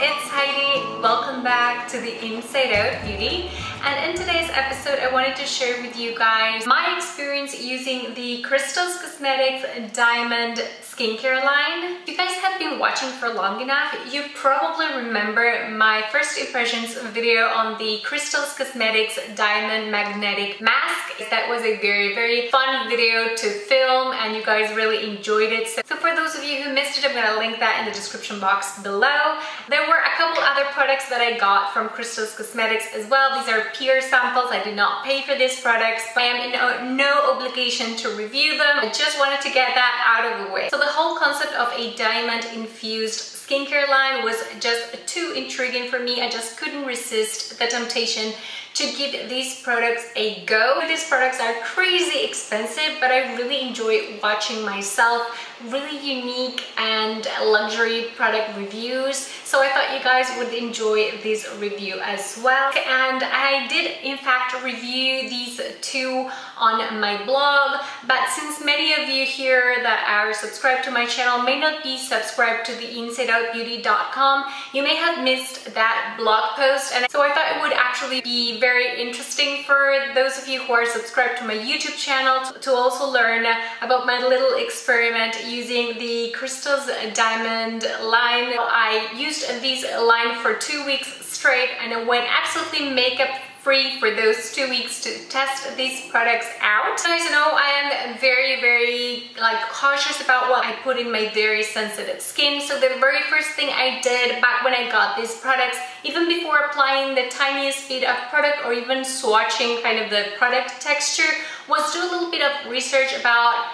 it's Heidi. Welcome back to the Inside Out Beauty. And in today's episode, I wanted to share with you guys my experience using the Kristals Cosmetics Diamond skincare line. If you guys have been watching for long enough, you probably remember my first impressions video on the Kristals Cosmetics Diamond Magnetic Mask. That was a very fun video to film and you guys really enjoyed it. So for those of you who missed it, I'm going to link that in the description box below. There were a couple other products that I got from Kristals Cosmetics as well. These are peer samples. I did not pay for these products. I am in no obligation to review them. I just wanted to get that out of the way. So the whole concept of a diamond infused skincare line was just too intriguing for me. I just couldn't resist the temptation to give these products a go. These products are crazy expensive, but I really enjoy watching myself really unique and luxury product reviews. So I thought you guys would enjoy this review as well. And I did in fact review these two on my blog, but since many of you here that are subscribed to my channel may not be subscribed to the InsideOutBeauty.com, you may have missed that blog post. And so I thought it would actually be very interesting for those of you who are subscribed to my YouTube channel to also learn about my little experiment using the Kristals Diamond line. I used this line for 2 weeks straight and I went absolutely makeup free for those 2 weeks to test these products out. As you know, I am very cautious about what I put in my very sensitive skin. So the very first thing I did back when I got these products, even before applying the tiniest bit of product or even swatching kind of the product texture, was do a little bit of research about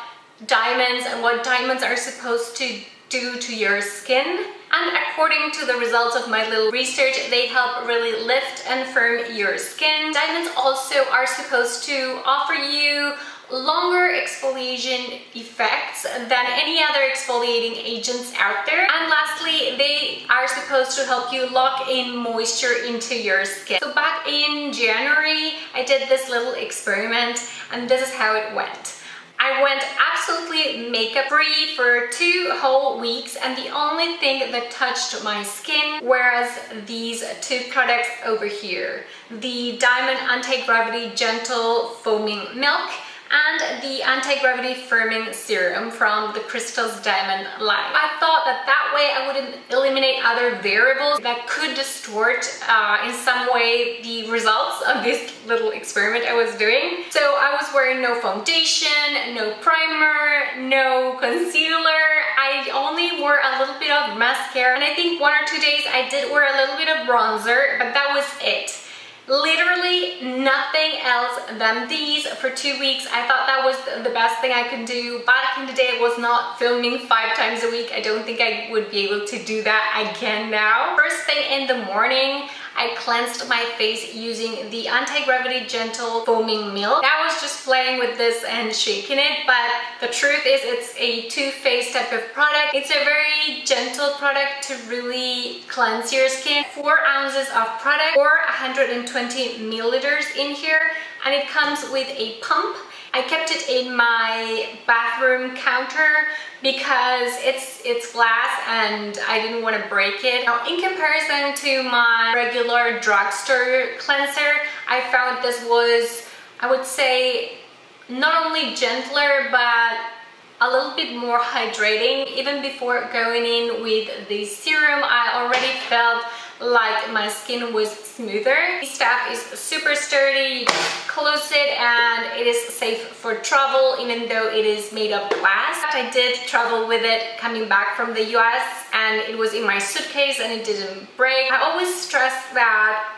diamonds and what diamonds are supposed to do to your skin. And according to the results of my little research, they help really lift and firm your skin. Diamonds also are supposed to offer you longer exfoliation effects than any other exfoliating agents out there. And lastly, they are supposed to help you lock in moisture into your skin. So back in January, I did this little experiment and this is how it went. I went absolutely makeup free for 2 whole weeks and the only thing that touched my skin were these two products over here. The Diamond Antigravity Gentle Foaming Milk and the Antigravity Firming Serum from the Kristals Diamond line. I thought that way I would eliminate other variables that could distort in some way the results of this little experiment I was doing. So I was wearing no foundation, no primer, no concealer. I only wore a little bit of mascara and I think 1 or 2 days I did wear a little bit of bronzer, but that was it. Literally nothing else than these for 2 weeks. I thought that was the best thing I could do. Back in the day, I was not filming 5 times a week. I don't think I would be able to do that again now. First thing in the morning, I cleansed my face using the Anti-Gravity Gentle Foaming Milk. I was just playing with this and shaking it, but the truth is it's a two-phase type of product. It's a very gentle product to really cleanse your skin. 4 ounces of product or 120 milliliters in here, and it comes with a pump. I kept it in my bathroom counter because it's glass and I didn't want to break it. Now, in comparison to my regular drugstore cleanser, I found this was, I would say, not only gentler but a little bit more hydrating. Even before going in with the serum, I already felt like my skin was smoother. The stuff is super sturdy, you just close it and it is safe for travel even though it is made of glass. I did travel with it coming back from the US and it was in my suitcase and it didn't break. I always stress that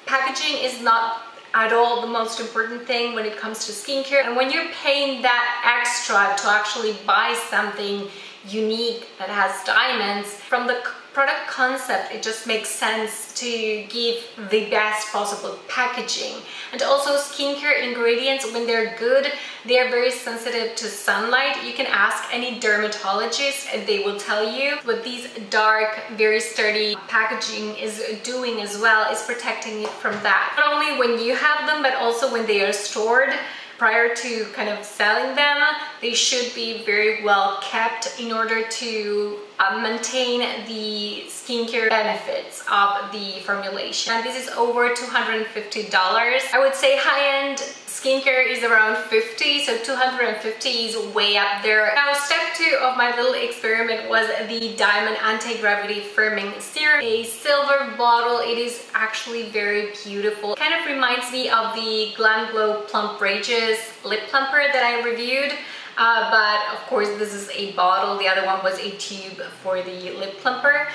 packaging is not at all the most important thing when it comes to skincare, and when you're paying that extra to actually buy something unique that has diamonds, from the product concept, it just makes sense to give the best possible packaging. And also skincare ingredients, when they're good, they are very sensitive to sunlight. You can ask any dermatologist and they will tell you what these dark, very sturdy packaging is doing as well, is protecting it from that. Not only when you have them, but also when they are stored prior to kind of selling them, they should be very well kept in order to maintain the skincare benefits of the formulation. And this is over $250. I would say high-end skincare is around $50, so $250 is way up there. Now, step 2 of my little experiment was the Diamond Anti-Gravity Firming Serum, a silver bottle. It is actually very beautiful. It kind of reminds me of the Glam Glow Plump Rages lip plumper that I reviewed. But of course this is a bottle, the other one was a tube for the lip plumper.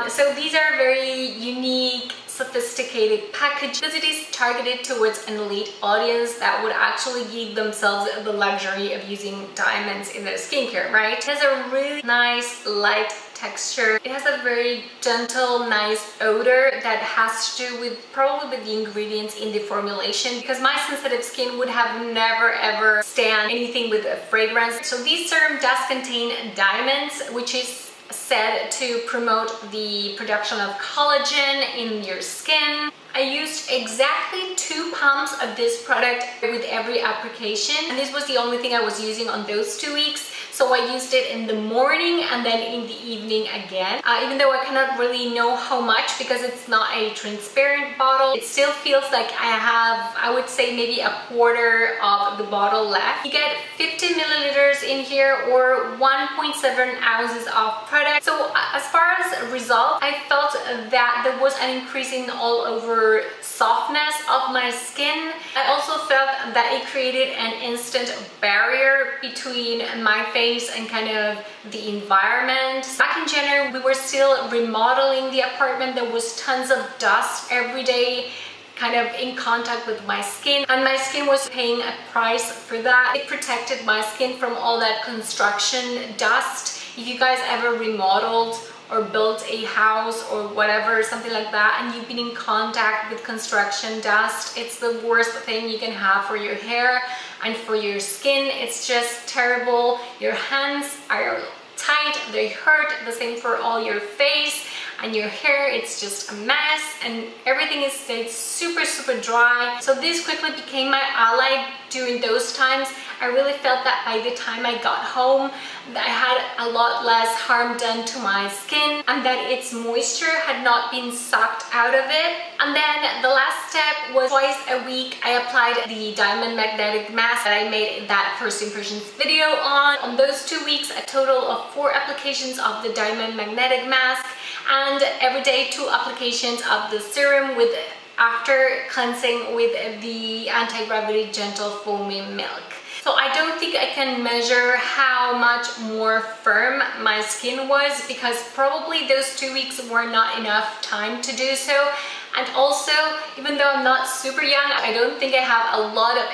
So these are very unique, sophisticated package because it is targeted towards an elite audience that would actually give themselves the luxury of using diamonds in their skincare, right? It has a really nice light texture. It has a very gentle, nice odor that has to do with probably with the ingredients in the formulation, because my sensitive skin would have never ever stand anything with a fragrance. So this serum does contain diamonds, which is said to promote the production of collagen in your skin. I used exactly 2 pumps of this product with every application, and this was the only thing I was using on those 2 weeks. So I used it in the morning and then in the evening again. Even though I cannot really know how much because it's not a transparent bottle, it still feels like I have, I would say, maybe a quarter of the bottle left. You get 50 milliliters in here or 1.7 ounces of product. So as far as results, I felt that there was an increasing all over softness of my skin. I also felt that it created an instant barrier between my face and kind of the environment. Back in January, we were still remodeling the apartment. There was tons of dust every day kind of in contact with my skin, and my skin was paying a price for that. It protected my skin from all that construction dust. If you guys ever remodeled or built a house or whatever, something like that, and you've been in contact with construction dust, it's the worst thing you can have for your hair and for your skin. It's just terrible. Your hands are tight, they hurt. The same for all your face and your hair. It's just a mess, and everything is stayed super dry. So this quickly became my ally during those times. I really felt that by the time I got home, that I had a lot less harm done to my skin and that its moisture had not been sucked out of it. And then the last step was twice a week I applied the Diamond Magnetic Mask that I made that first impressions video on. On those 2 weeks, a total of 4 applications of the Diamond Magnetic Mask, and every day 2 applications of the serum with after cleansing with the Antigravity Gentle Foamy Milk. So I don't think I can measure how much more firm my skin was because probably those 2 weeks were not enough time to do so. And also, even though I'm not super young, I don't think I have a lot of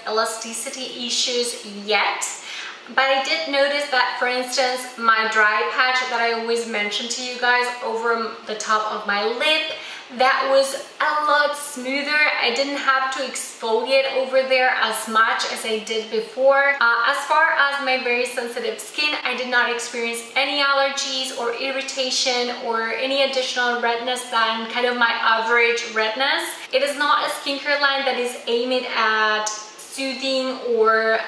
elasticity issues yet. But I did notice that, for instance, my dry patch that I always mention to you guys over the top of my lip, that was a lot smoother. I didn't have to exfoliate over there as much as I did before. As far as my very sensitive skin, I did not experience any allergies or irritation or any additional redness than kind of my average redness. It is not a skincare line that is aimed at soothing or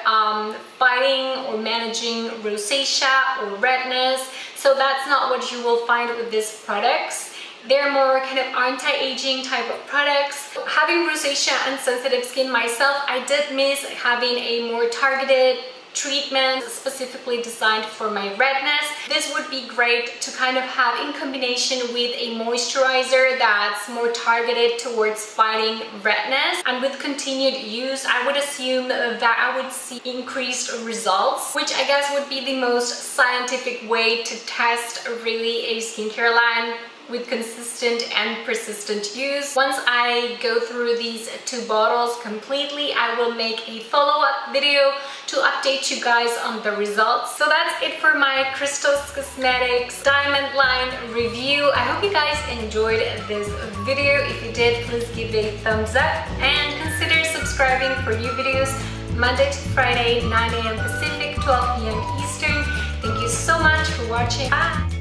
fighting or managing rosacea or redness. So that's not what you will find with these products. They're more kind of anti-aging type of products. Having rosacea and sensitive skin myself, I did miss having a more targeted treatment specifically designed for my redness. This would be great to kind of have in combination with a moisturizer that's more targeted towards fighting redness. And with continued use, I would assume that I would see increased results, which I guess would be the most scientific way to test really a skincare line with consistent and persistent use. Once I go through these 2 bottles completely, I will make a follow-up video to update you guys on the results. So that's it for my Kristals Cosmetics Diamond Line review. I hope you guys enjoyed this video. If you did, please give it a thumbs up and consider subscribing for new videos Monday to Friday, 9 AM Pacific, 12 PM Eastern. Thank you so much for watching. Bye!